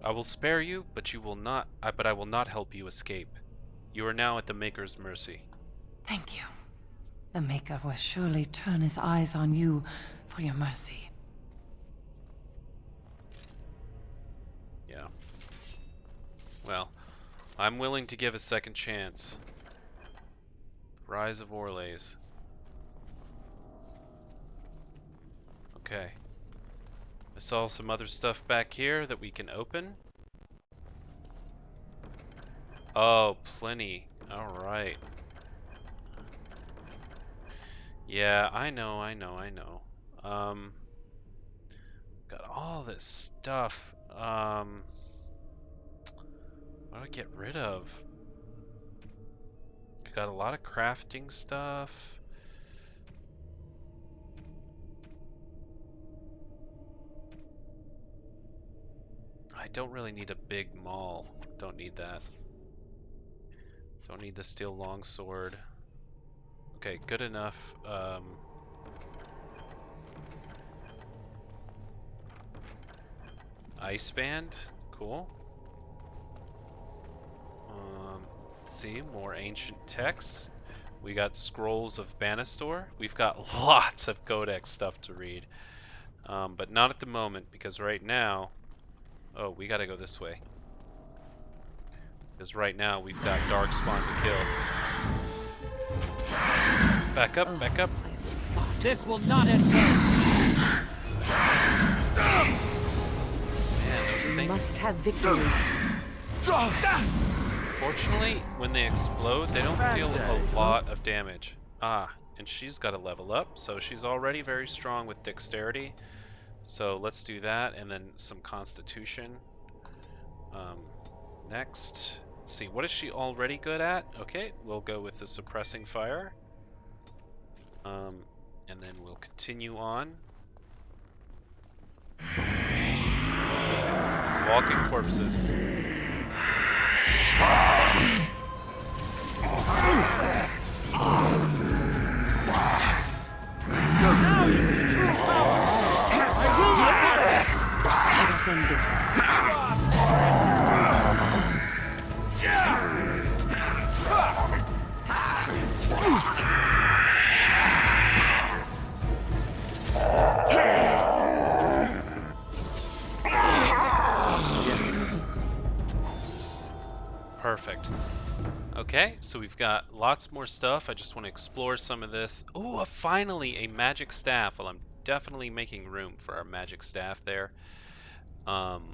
Speaker 1: I will spare you, but you will not. But I will not help you escape. You are now at the Maker's mercy.
Speaker 9: Thank you. The Maker will surely turn his eyes on you for your mercy.
Speaker 1: Yeah. Well, I'm willing to give a second chance. Rise of Orlesian. Okay. I saw some other stuff back here that we can open. Oh, plenty. Alright. Yeah, I know. Got all this stuff. What do I get rid of? I got a lot of crafting stuff. I don't really need a big maul. Don't need that. Don't need the steel longsword. Okay, good enough. Ice band, cool. See, more ancient texts. We got scrolls of Banastor. We've got lots of codex stuff to read, but not at the moment because right now. Oh, we gotta go this way. Because right now we've got Darkspawn to kill. Back up, back up.
Speaker 5: This will not end well.
Speaker 1: Man, those things.
Speaker 3: Must have victory.
Speaker 1: Fortunately, when they explode, they don't deal a lot of damage. Ah, and she's got to level up, so she's already very strong with dexterity. So let's do that, and then some constitution. Next, let's see, what is she already good at? Okay, we'll go with the suppressing fire. And then we'll continue on. Walking corpses.
Speaker 5: Now you see true power. I will not
Speaker 1: Perfect. Okay, so we've got lots more stuff. I just want to explore some of this. Oh, finally a magic staff. Well, I'm definitely making room for our magic staff there.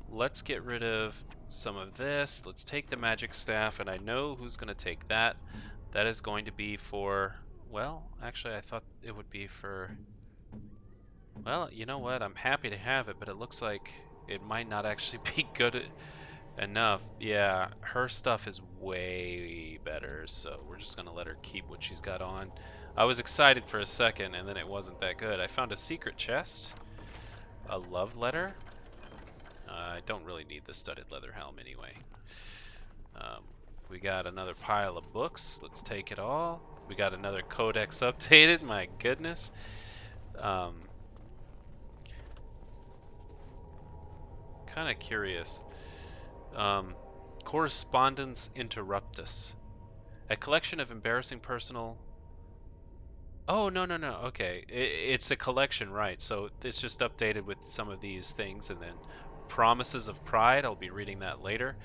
Speaker 1: Let's get rid of some of this. Let's take the magic staff, and I know who's going to take that. That is going to be for, well, actually I thought it would be for, well, you know what? I'm happy to have it, but it looks like it might not actually be good enough. Yeah, her stuff is way better, so we're just gonna let her keep what she's got on. I was excited for a second, and then it wasn't that good. I found a secret chest, a love letter. I don't really need the studded leather helm anyway. We got another pile of books. Let's take it all. We got another codex updated. My goodness. Kind of curious. Correspondence Interruptus. A collection of embarrassing personal... Oh, no. Okay. It's a collection, right. So it's just updated with some of these things. And then Promises of Pride. I'll be reading that later.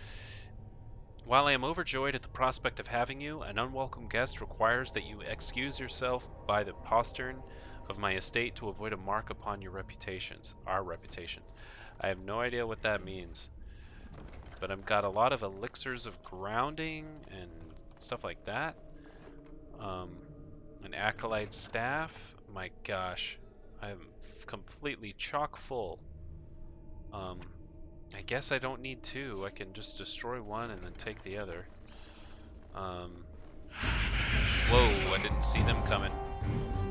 Speaker 1: While I am overjoyed at the prospect of having you, an unwelcome guest requires that you excuse yourself by the postern of my estate to avoid a mark upon your reputations. Our reputations. I have no idea what that means. But I've got a lot of elixirs of grounding and stuff like that. An acolyte staff. My gosh. I'm completely chock full. I guess I don't need two. I can just destroy one and then take the other. Whoa, I didn't see them coming.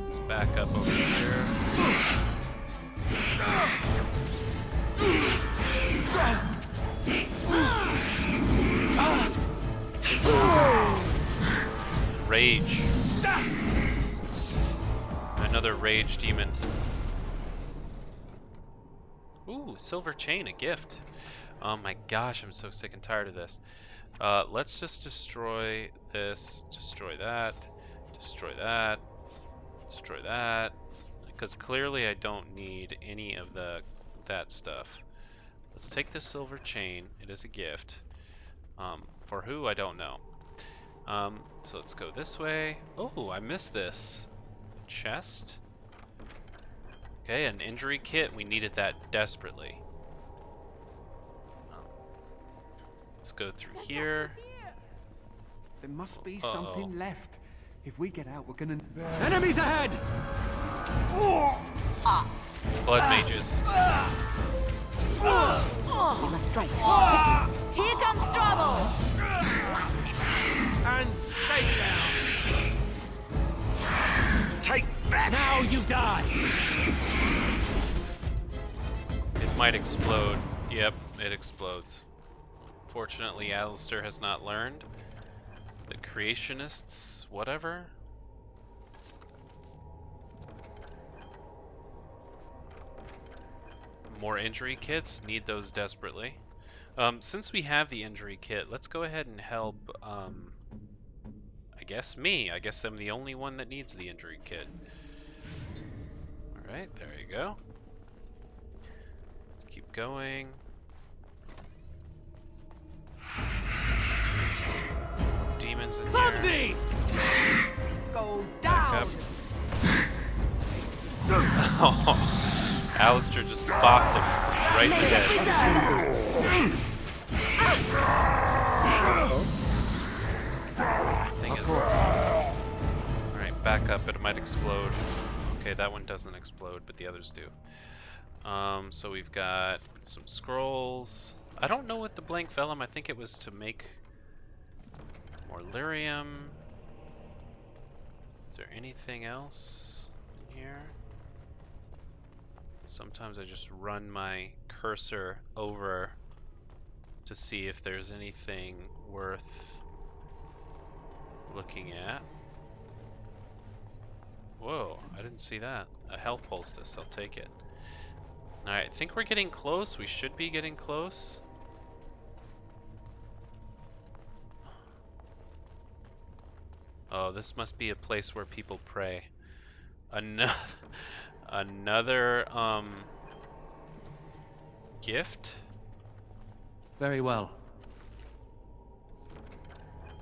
Speaker 1: Let's back up over here. Rage. Another rage demon. Ooh, silver chain, a gift. Oh my gosh, I'm so sick and tired of this. Let's just destroy this, destroy that, destroy that, destroy that. Because clearly I don't need any of that stuff. Let's take this silver chain. It is a gift. For who, I don't know. So let's go this way. Oh, I missed this. Chest. Okay, an injury kit. We needed that desperately. Let's go through here.
Speaker 7: There must be something left. If we get out, we're gonna...
Speaker 5: Enemies ahead!
Speaker 1: Blood mages.
Speaker 2: We must strike.
Speaker 4: Here comes trouble!
Speaker 5: And stay down!
Speaker 7: Take that!
Speaker 5: Now you die!
Speaker 1: It might explode. Yep, it explodes. Fortunately, Alistair has not learned. The creationists, whatever. More injury kits, need those desperately. Since we have the injury kit, let's go ahead and help, I guess me. I guess I'm the only one that needs the injury kit. Alright, there you go. Let's keep going. Demons in here.
Speaker 7: Go down!
Speaker 1: Oh, Alistair just bopped him right in the head. Thing is... Alright, back up. It might explode. Okay, that one doesn't explode, but the others do. So we've got some scrolls. I don't know what the blank vellum, I think it was to make more lyrium. Is there anything else in here? Sometimes I just run my cursor over to see if there's anything worth looking at. Whoa, I didn't see that. A health poultice, I'll take it. Alright, I think we're getting close. We should be getting close. Oh, this must be a place where people pray. Another gift?
Speaker 5: Very well.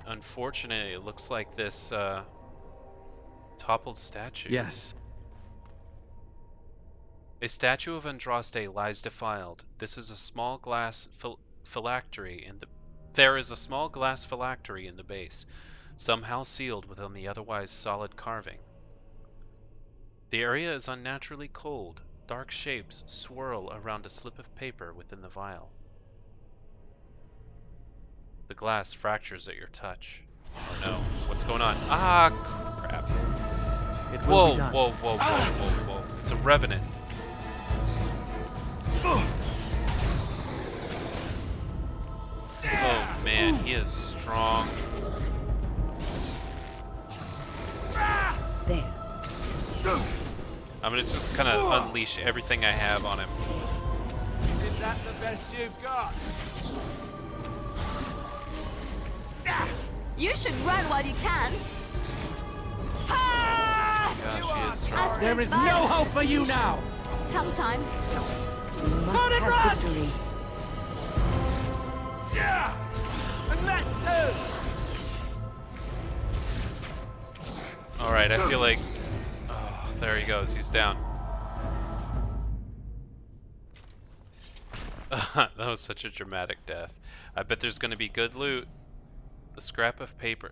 Speaker 1: Unfortunately, it looks like this toppled statue.
Speaker 5: Yes.
Speaker 1: A statue of Andraste lies defiled. This is a small glass phylactery in the... There is a small glass phylactery in the base, somehow sealed within the otherwise solid carving. The area is unnaturally cold. Dark shapes swirl around a slip of paper within the vial. The glass fractures at your touch. Oh no, what's going on? Ah, crap.
Speaker 5: It will be done.
Speaker 1: Whoa. It's a Revenant. Oh man, he is strong.
Speaker 3: There.
Speaker 1: I'm gonna just kind of unleash everything I have on him.
Speaker 5: Is that the best you've got?
Speaker 4: You should run while you can.
Speaker 1: Gosh, he is strong.
Speaker 5: There is no hope for you now!
Speaker 4: Sometimes.
Speaker 3: You must
Speaker 5: Turn and
Speaker 3: have
Speaker 5: run!
Speaker 3: victory.
Speaker 5: Yeah! And that too!
Speaker 1: Alright, I feel like... Oh, there he goes. He's down. That was such a dramatic death. I bet there's gonna be good loot. A scrap of paper.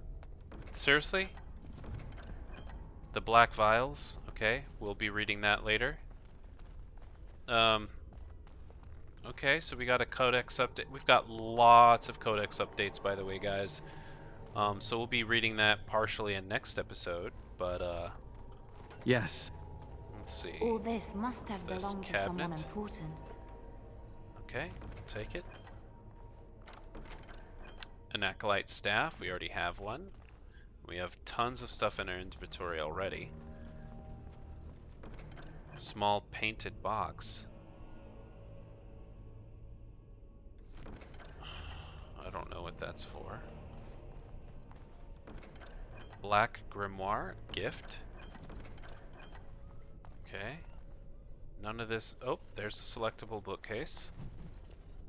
Speaker 1: Seriously? The black vials? Okay, we'll be reading that later. Okay, so we got a codex update. We've got lots of codex updates, by the way, guys. So we'll be reading that partially in next episode, but
Speaker 8: Yes.
Speaker 1: let's see.
Speaker 4: All this must have
Speaker 1: What's this,
Speaker 4: belonged to someone
Speaker 1: cabinet?
Speaker 4: important.
Speaker 1: Okay, we'll take it. An acolyte staff, we already have one. We have tons of stuff in our inventory already. Small painted box. I don't know what that's for. Black grimoire, gift. Okay. None of this. Oh, there's a selectable bookcase.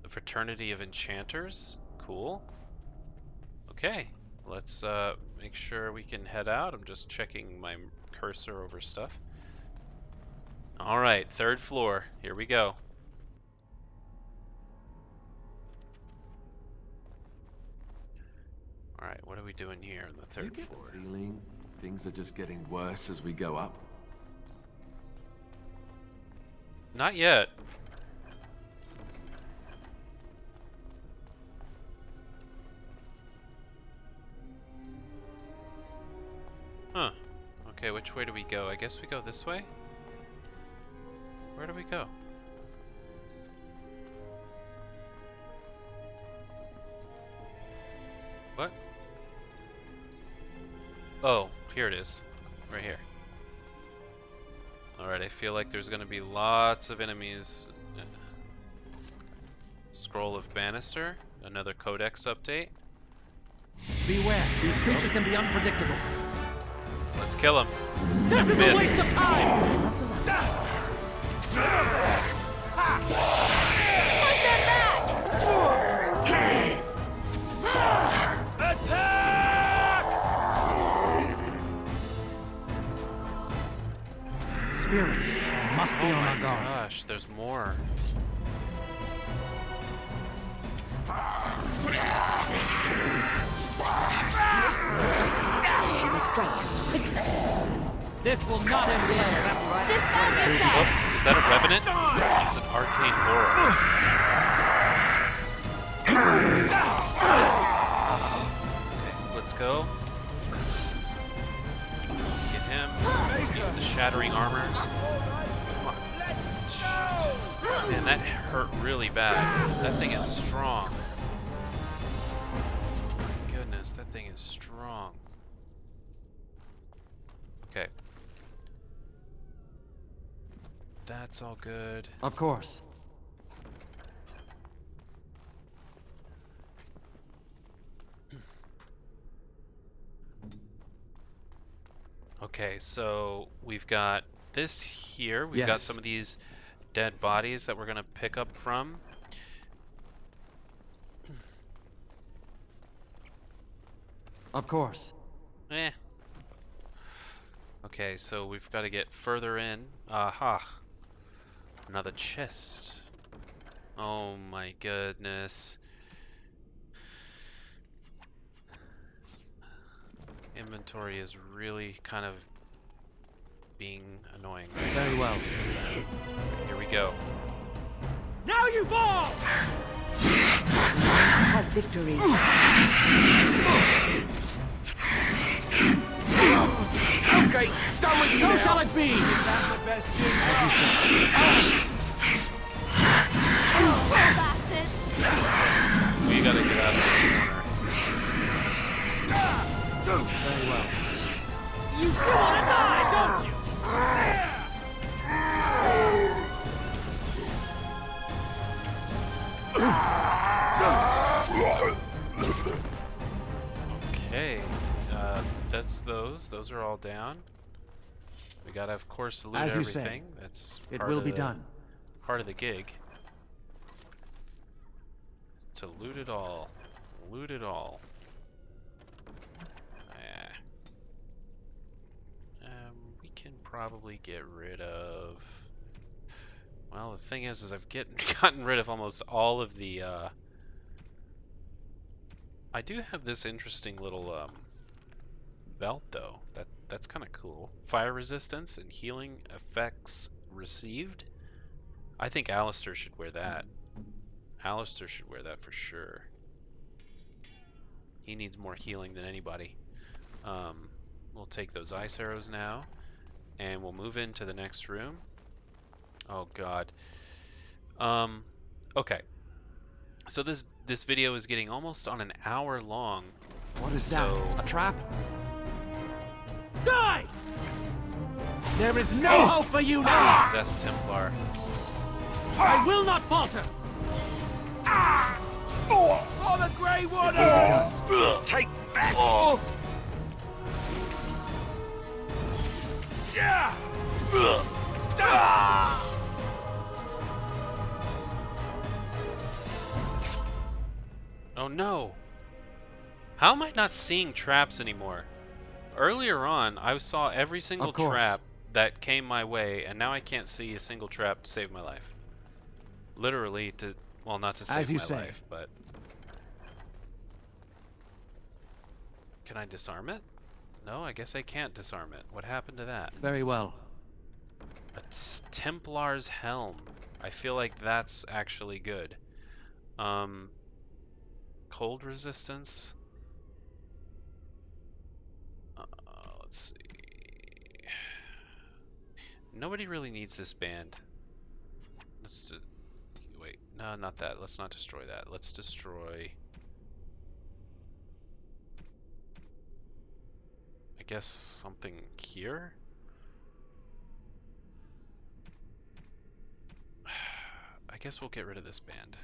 Speaker 1: The Fraternity of Enchanters. Cool. Okay, let's make sure we can head out. I'm just checking my cursor over stuff. Alright, third floor. Here we go. Alright, what are we doing here on the third
Speaker 10: You get
Speaker 1: floor?
Speaker 10: the feeling things are just getting worse as we go up?
Speaker 1: Not yet. Huh. Okay, which way do we go? I guess we go this way? Where do we go? What? Oh, here it is. Right here. Alright, I feel like there's gonna be lots of enemies. Scroll of Bannister. Another codex update.
Speaker 8: Beware, these creatures can be unpredictable.
Speaker 1: Let's kill him.
Speaker 5: This is a waste of time!
Speaker 4: Push them back!
Speaker 5: Attack!
Speaker 8: Spirits must be
Speaker 1: Oh
Speaker 8: on
Speaker 1: my
Speaker 8: our guard.
Speaker 1: gosh, there's more.
Speaker 3: You must strike.
Speaker 8: This will not end well, that's right.
Speaker 4: Defend yourself!
Speaker 1: Oh, is that a Revenant? It's an arcane aura. Okay, let's go. Let's get him. Use the shattering armor. Come on. Shoot. Man, that hurt really bad. That thing is strong. Goodness, that thing is strong. Okay. That's all good.
Speaker 8: Of course.
Speaker 1: Okay, so we've got this here. We've got
Speaker 8: Yes.
Speaker 1: some of these dead bodies that we're gonna pick up from.
Speaker 8: Of course.
Speaker 1: Eh. Okay, so we've got to get further in. Aha. Another chest. Oh my goodness. Inventory is really kind of being annoying.
Speaker 8: Very well.
Speaker 1: Here we go.
Speaker 5: Now you fall!
Speaker 3: Have victory.
Speaker 5: Okay, done with you now. Shall it be? Is that the best you
Speaker 4: Bastard!
Speaker 1: We gotta get out of this corner.
Speaker 8: You wanna die, don't you?
Speaker 1: Okay, that's those. Those are all down. We gotta, of course, loot
Speaker 5: As you
Speaker 1: everything.
Speaker 5: say,
Speaker 1: That's
Speaker 5: it
Speaker 1: part
Speaker 5: will
Speaker 1: of
Speaker 5: be
Speaker 1: the,
Speaker 5: done.
Speaker 1: part of the gig. To loot it all. Loot it all. Yeah. We can probably get rid of... Well, the thing is I've gotten rid of almost all of the, I do have this interesting little, belt, though. That's kind of cool. Fire resistance and healing effects received. I think Alistair should wear that. Alistair should wear that for sure. He needs more healing than anybody. We'll take those ice arrows now, and we'll move into the next room. Oh God. Okay. So this video is getting almost on an hour long.
Speaker 5: What is that? A trap?
Speaker 8: Die! There is no hope for you now!
Speaker 1: Possessed Templar.
Speaker 8: I will not falter! For the Grey Water!
Speaker 5: Take that!
Speaker 8: Yeah!
Speaker 1: Oh no! How am I not seeing traps anymore? Earlier on, I saw every single trap that came my way, and now I can't see a single trap to save my life. Literally, well, not to save my life, but... Can I disarm it? No, I guess I can't disarm it. What happened to that?
Speaker 5: Very well.
Speaker 1: A Templar's helm. I feel like that's actually good. Cold resistance. Let's see. Nobody really needs this band. Let's wait. No, not that. Let's not destroy that. Let's destroy... I guess something here? I guess we'll get rid of this band.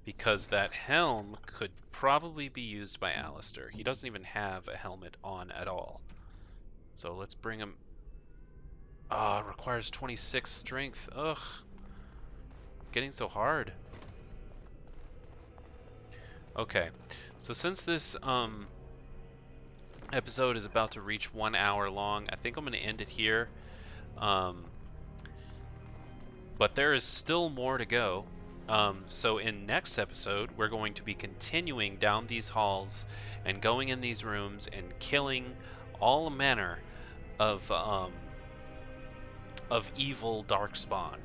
Speaker 1: Because that helm could probably be used by Alistair. He doesn't even have a helmet on at all. So let's bring him... it requires 26 strength. Ugh. Getting so hard. Okay. So since this episode is about to reach 1 hour long, I think I'm going to end it here. But there is still more to go. So in next episode, we're going to be continuing down these halls and going in these rooms and killing all manner of evil darkspawn.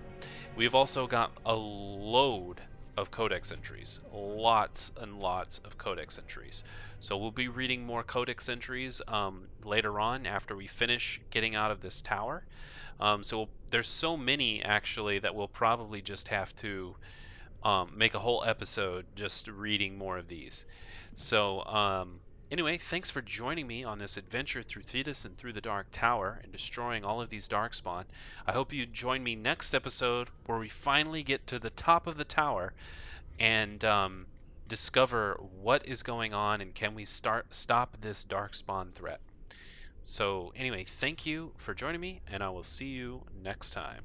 Speaker 1: We've also got a load of codex entries, lots and lots of codex entries. So we'll be reading more codex entries later on after we finish getting out of this tower. There's so many actually that we'll probably just have to make a whole episode just reading more of these. So anyway, thanks for joining me on this adventure through Thetis and through the Dark Tower and destroying all of these darkspawn. I hope you join me next episode where we finally get to the top of the tower and discover what is going on and can we stop this darkspawn threat. So anyway, thank you for joining me, and I will see you next time.